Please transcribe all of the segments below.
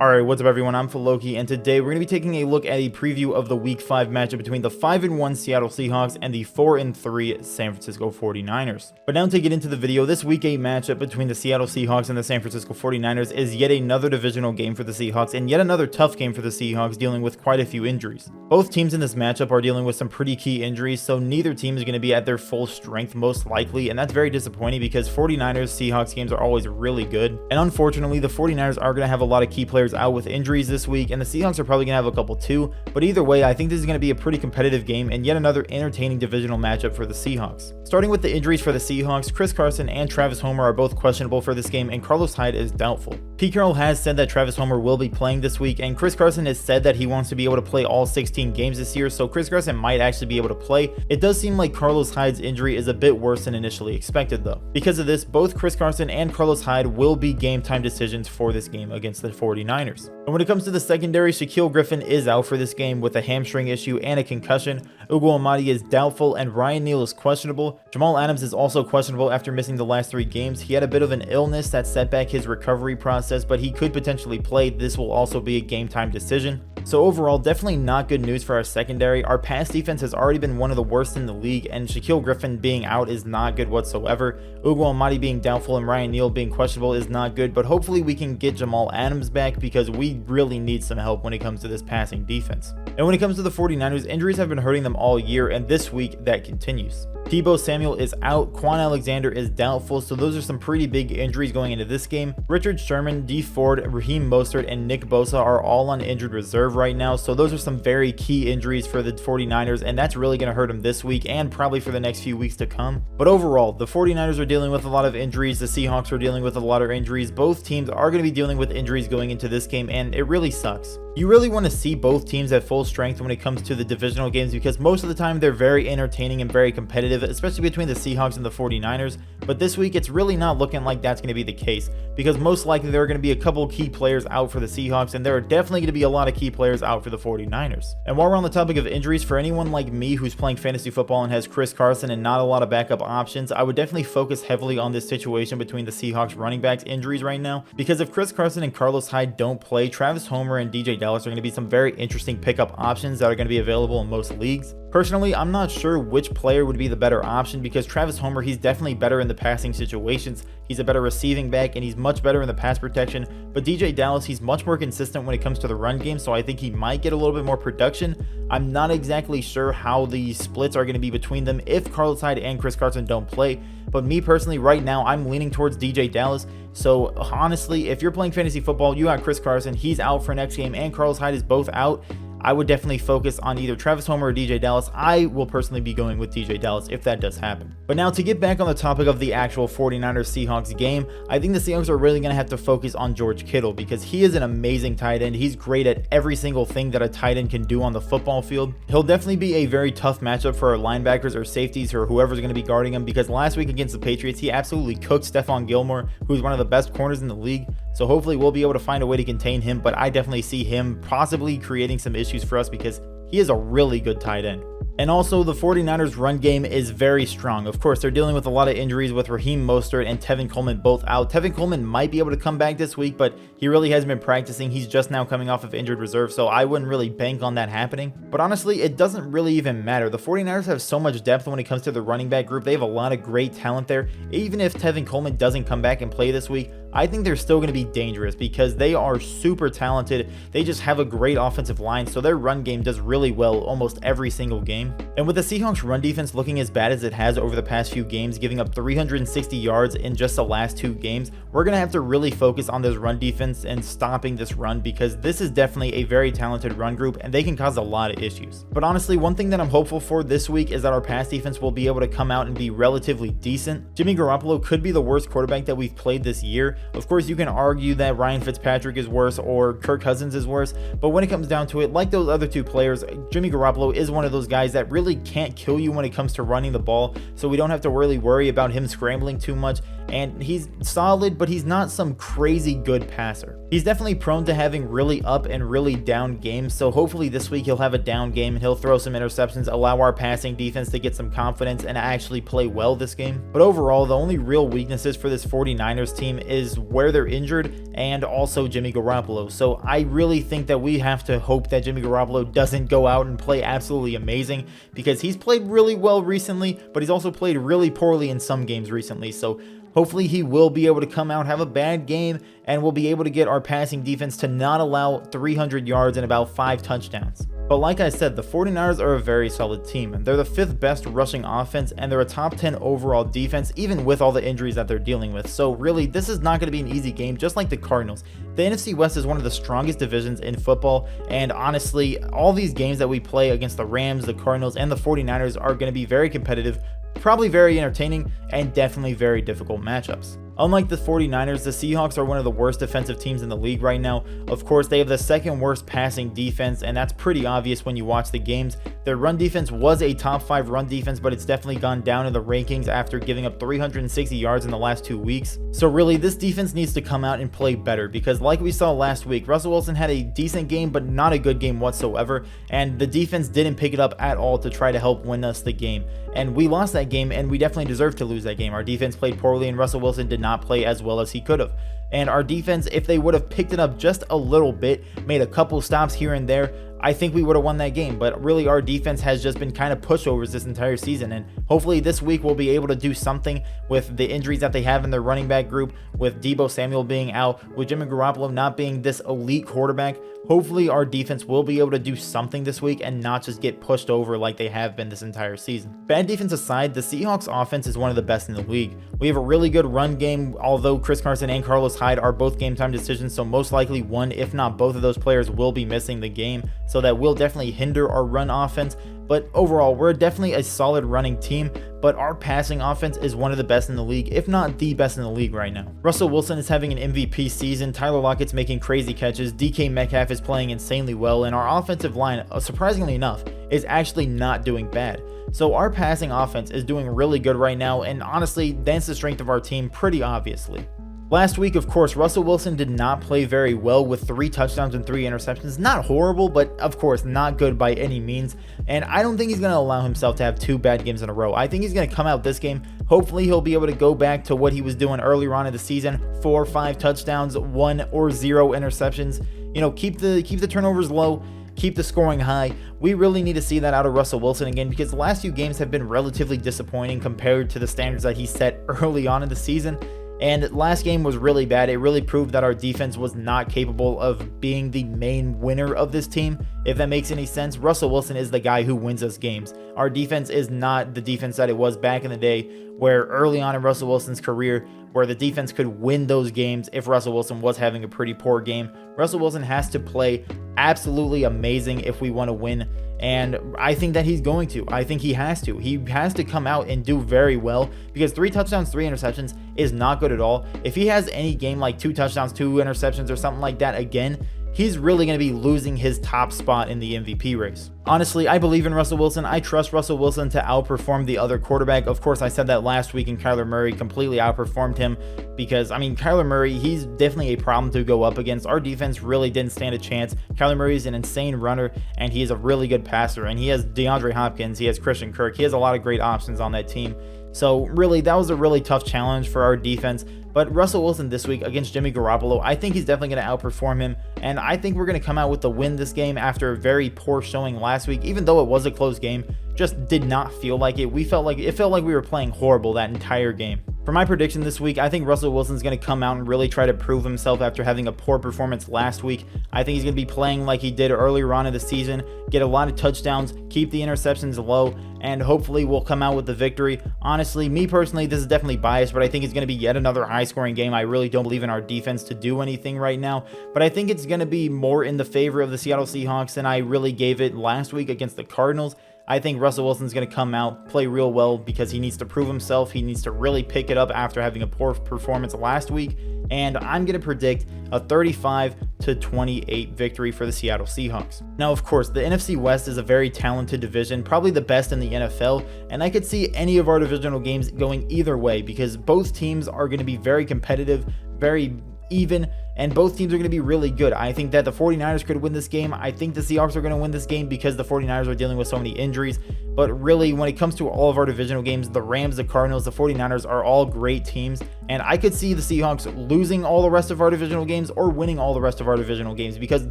Alright, what's up everyone, I'm Filoki, and today we're going to be taking a look at a preview of the Week 5 matchup between the 5-1 Seattle Seahawks and the 4-3 San Francisco 49ers. But now to get into the video, this Week 8 matchup between the Seattle Seahawks and the San Francisco 49ers is yet another divisional game for the Seahawks, and yet another tough game for the Seahawks, dealing with quite a few injuries. Both teams in this matchup are dealing with some pretty key injuries, so neither team is going to be at their full strength most likely, and that's very disappointing because 49ers Seahawks games are always really good, and unfortunately the 49ers are going to have a lot of key players out with injuries this week, and the Seahawks are probably going to have a couple too, but either way I think this is going to be a pretty competitive game and yet another entertaining divisional matchup for the Seahawks. Starting with the injuries for the Seahawks, Chris Carson and Travis Homer are both questionable for this game, and Carlos Hyde is doubtful. Pete Carroll has said that Travis Homer will be playing this week, and Chris Carson has said that he wants to be able to play all 16 games this year, so Chris Carson might actually be able to play. It does seem like Carlos Hyde's injury is a bit worse than initially expected though. Because of this, both Chris Carson and Carlos Hyde will be game time decisions for this game against the 49ers. And when it comes to the secondary, Shaquill Griffin is out for this game with a hamstring issue and a concussion. Ugo Amadi is doubtful, and Ryan Neal is questionable. Jamal Adams is also questionable after missing the last 3 games. He had a bit of an illness that set back his recovery process, but he could potentially play. This will also be a game time decision. So overall, definitely not good news for our secondary. Our pass defense has already been one of the worst in the league, and Shaquill Griffin being out is not good whatsoever. Ugo Amadi being doubtful and Ryan Neal being questionable is not good, but hopefully we can get Jamal Adams back because we really need some help when it comes to this passing defense. And when it comes to the 49ers, injuries have been hurting them all year, and this week that continues. Deebo Samuel is out, Quan Alexander is doubtful, so those are some pretty big injuries going into this game. Richard Sherman, Dee Ford, Raheem Mostert, and Nick Bosa are all on injured reserve right now, so those are some very key injuries for the 49ers, and that's really going to hurt them this week and probably for the next few weeks to come. But overall, the 49ers are dealing with a lot of injuries, the Seahawks are dealing with a lot of injuries. Both teams are going to be dealing with injuries going into this game, and it really sucks. You really want to see both teams at full strength when it comes to the divisional games because most of the time they're very entertaining and very competitive, especially between the Seahawks and the 49ers. But this week it's really not looking like that's going to be the case because most likely there are going to be a couple key players out for the Seahawks, and there are definitely going to be a lot of key players out for the 49ers. And while we're on the topic of injuries, for anyone like me who's playing fantasy football and has Chris Carson and not a lot of backup options, I would definitely focus heavily on this situation between the Seahawks running backs injuries right now, because if Chris Carson and Carlos Hyde don't play, Travis Homer and DJ Dallas are going to be some very interesting pickup options that are going to be available in most leagues. Personally, I'm not sure which player would be the better option because Travis Homer, he's definitely better in the passing situations. He's a better receiving back and he's much better in the pass protection. But DJ Dallas, he's much more consistent when it comes to the run game, so I think he might get a little bit more production. I'm not exactly sure how the splits are going to be between them if Carlos Hyde and Chris Carson don't play. But me personally, right now, I'm leaning towards DJ Dallas. So honestly, if you're playing fantasy football, you got Chris Carson, he's out for next game, and Carlos Hyde is both out. I would definitely focus on either Travis Homer or DJ Dallas. I will personally be going with DJ Dallas if that does happen. But now to get back on the topic of the actual 49ers Seahawks game, I think the Seahawks are really going to have to focus on George Kittle because he is an amazing tight end. He's great at every single thing that a tight end can do on the football field. He'll definitely be a very tough matchup for our linebackers or safeties or whoever's going to be guarding him because last week against the Patriots, he absolutely cooked Stephon Gilmore, who's one of the best corners in the league. So hopefully we'll be able to find a way to contain him, but I definitely see him possibly creating some issues for us because he is a really good tight end. And also, the 49ers run game is very strong. Of course, they're dealing with a lot of injuries with Raheem Mostert and Tevin Coleman both out. Tevin Coleman might be able to come back this week, but he really hasn't been practicing. He's just now coming off of injured reserve, so I wouldn't really bank on that happening. But honestly, it doesn't really even matter. The 49ers have so much depth when it comes to the running back group. They have a lot of great talent there. Even if Tevin Coleman doesn't come back and play this week, I think they're still going to be dangerous because they are super talented. They just have a great offensive line, so their run game does really well almost every single game. And with the Seahawks run defense looking as bad as it has over the past few games, giving up 360 yards in just the last 2 games, we're going to have to really focus on this run defense and stopping this run because this is definitely a very talented run group and they can cause a lot of issues. But honestly, one thing that I'm hopeful for this week is that our pass defense will be able to come out and be relatively decent. Jimmy Garoppolo could be the worst quarterback that we've played this year. Of course, you can argue that Ryan Fitzpatrick is worse or Kirk Cousins is worse, but when it comes down to it, like those other 2 players, Jimmy Garoppolo is one of those guys that really can't kill you when it comes to running the ball, so we don't have to really worry about him scrambling too much. and he's solid, but he's not some crazy good passer. He's definitely prone to having really up and really down games, so hopefully this week he'll have a down game and he'll throw some interceptions, allow our passing defense to get some confidence and actually play well this game. But overall, the only real weaknesses for this 49ers team is where they're injured and also Jimmy Garoppolo. So I really think that we have to hope that Jimmy Garoppolo doesn't go out and play absolutely amazing, because he's played really well recently, but he's also played really poorly in some games recently. So hopefully he will be able to come out, have a bad game, and we'll be able to get our passing defense to not allow 300 yards and about 5 touchdowns. But like I said, the 49ers are a very solid team. They're the 5th best rushing offense, and they're a top 10 overall defense, even with all the injuries that they're dealing with. So really, this is not going to be an easy game, just like the Cardinals. The NFC West is one of the strongest divisions in football, and honestly, all these games that we play against the Rams, the Cardinals, and the 49ers are going to be very competitive, probably very entertaining, and definitely very difficult matchups. Unlike the 49ers, the Seahawks are one of the worst defensive teams in the league right now. Of course, they have the 2nd worst passing defense, and that's pretty obvious when you watch the games. Their run defense was a top 5 run defense, but it's definitely gone down in the rankings after giving up 360 yards in the last 2 weeks. So really, this defense needs to come out and play better, because like we saw last week, Russell Wilson had a decent game, but not a good game whatsoever, and the defense didn't pick it up at all to try to help win us the game. And we lost that game, and we definitely deserved to lose that game. Our defense played poorly, and Russell Wilson did not play as well as he could have. And our defense, if they would have picked it up just a little bit, made a couple stops here and there, I think we would have won that game. But really, our defense has just been kind of pushovers this entire season, and hopefully this week we'll be able to do something with the injuries that they have in their running back group, with Deebo Samuel being out, with Jimmy Garoppolo not being this elite quarterback. Hopefully our defense will be able to do something this week and not just get pushed over like they have been this entire season. Bad defense aside, the Seahawks offense is one of the best in the league. We have a really good run game, although Chris Carson and Carlos Hyde are both game time decisions, so most likely one, if not both of those players will be missing the game, so that will definitely hinder our run offense. But overall, we're definitely a solid running team, but our passing offense is one of the best in the league, if not the best in the league right now. Russell Wilson is having an MVP season, Tyler Lockett's making crazy catches, DK Metcalf is playing insanely well, and our offensive line, surprisingly enough, is actually not doing bad. So our passing offense is doing really good right now, and honestly, that's the strength of our team pretty obviously. Last week, of course, Russell Wilson did not play very well with 3 touchdowns and 3 interceptions. Not horrible, but of course not good by any means. And I don't think he's going to allow himself to have 2 bad games in a row. I think he's going to come out this game. Hopefully he'll be able to go back to what he was doing earlier on in the season. 4 or 5 touchdowns, 1 or 0 interceptions. You know, keep the turnovers low. Keep the scoring high. We really need to see that out of Russell Wilson again, because the last few games have been relatively disappointing compared to the standards that he set early on in the season. And last game was really bad. It really proved that our defense was not capable of being the main winner of this team. If that makes any sense, Russell Wilson is the guy who wins us games. Our defense is not the defense that it was back in the day, where early on in Russell Wilson's career, where the defense could win those games if Russell Wilson was having a pretty poor game. Russell Wilson has to play absolutely amazing if we want to win. And I think that he's going to. I think he has to. He has to come out and do very well, because 3 touchdowns, 3 interceptions is not good at all. If he has any game like 2 touchdowns, 2 interceptions or something like that again, he's really going to be losing his top spot in the MVP race. Honestly, I believe in Russell Wilson. I trust Russell Wilson to outperform the other quarterback. Of course, I said that last week, and Kyler Murray completely outperformed him, because, I mean, Kyler Murray, he's definitely a problem to go up against. Our defense really didn't stand a chance. Kyler Murray is an insane runner, and he is a really good passer, and he has DeAndre Hopkins, he has Christian Kirk, he has a lot of great options on that team. So really, that was a really tough challenge for our defense. But Russell Wilson this week against Jimmy Garoppolo, I think he's definitely going to outperform him. And I think we're going to come out with the win this game after a very poor showing last week. Even though it was a close game, just did not feel like it. It felt like we were playing horrible that entire game. For my prediction this week, I think Russell Wilson's going to come out and really try to prove himself after having a poor performance last week. I think he's going to be playing like he did earlier on in the season, get a lot of touchdowns, keep the interceptions low, and hopefully we'll come out with the victory. Honestly, me personally, this is definitely biased, but I think it's going to be yet another high-scoring game. I really don't believe in our defense to do anything right now, but I think it's going to be more in the favor of the Seattle Seahawks than I really gave it last week against the Cardinals. I think Russell Wilson's going to come out, play real well because he needs to prove himself. He needs to really pick it up after having a poor performance last week. And I'm going to predict a 35-28 victory for the Seattle Seahawks. Now, of course, the NFC West is a very talented division, probably the best in the NFL, and I could see any of our divisional games going either way because both teams are going to be very competitive, very even, and both teams are going to be really good. I think that the 49ers could win this game. I think the Seahawks are going to win this game because the 49ers are dealing with so many injuries. But really, when it comes to all of our divisional games, the Rams, the Cardinals, the 49ers are all great teams. And I could see the Seahawks losing all the rest of our divisional games or winning all the rest of our divisional games because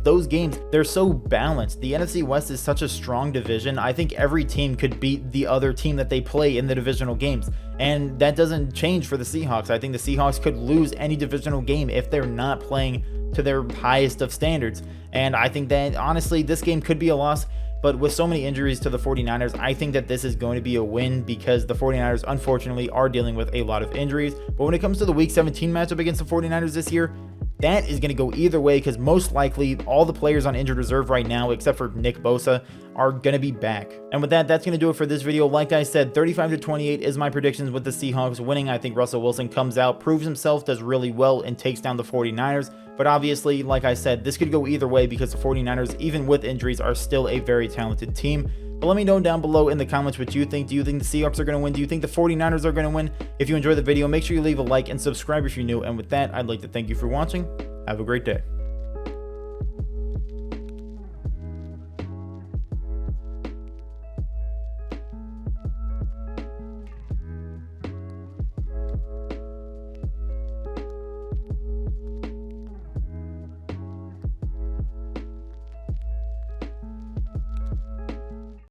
those games, they're so balanced. The NFC West is such a strong division. I think every team could beat the other team that they play in the divisional games. And that doesn't change for the Seahawks. I think the Seahawks could lose any divisional game if they're not playing to their highest of standards. And I think that, honestly, this game could be a loss. But with so many injuries to the 49ers, I think that this is going to be a win because the 49ers, unfortunately, are dealing with a lot of injuries. But when it comes to the Week 17 matchup against the 49ers this year, that is going to go either way because most likely all the players on injured reserve right now, except for Nick Bosa, are going to be back. And with that, that's going to do it for this video. Like I said, 35-28 is my predictions with the Seahawks winning. I think Russell Wilson comes out, proves himself, does really well, and takes down the 49ers. But obviously, like I said, this could go either way because the 49ers, even with injuries, are still a very talented team. But let me know down below in the comments what you think. Do you think the Seahawks are going to win? Do you think the 49ers are going to win? If you enjoyed the video, make sure you leave a like and subscribe if you're new. And with that, I'd like to thank you for watching. Have a great day.